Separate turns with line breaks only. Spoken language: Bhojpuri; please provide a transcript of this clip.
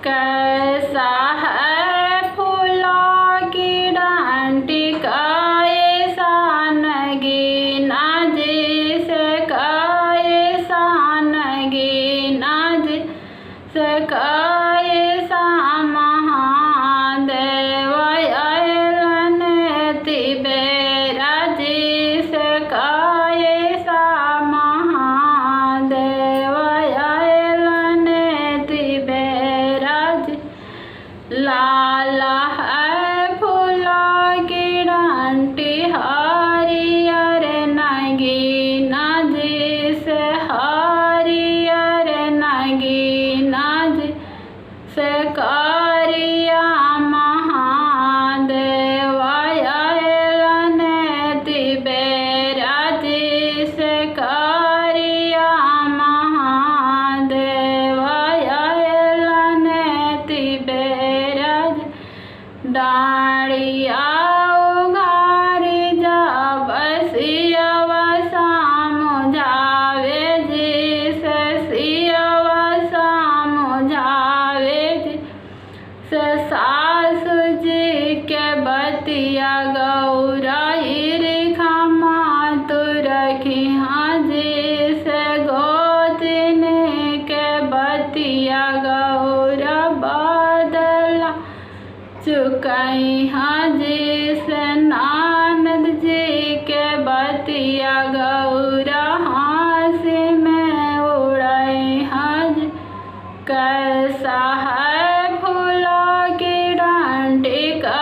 कैसा है फूलों की डांटी कैसा नगीना जिसका ऐसा नगीना जिसका ऐसा महादेव अयलन तिबेरा जिसका ऐसा महादेव अयलन तिबेरा लाला है फूलों की डांटी हरियर नगीना जिसे हरियर नगीना जिसे करिया महादेव अयलन तिबेरा जिसे करिया महादेव अयलन तिबेरा डाढ़िया उघारी जब सियव समझावे जिस सियव समझावे जिस सासु जी के बतिया गौरा ईर्खा मातु रखी हाँ जिस गोतिन के बतिया गौरा बदला चुकई हाँ जिस नानद जी के बतिया गौरा हाँसी में उड़ई हाँ कैसा है फूलों की डांडी का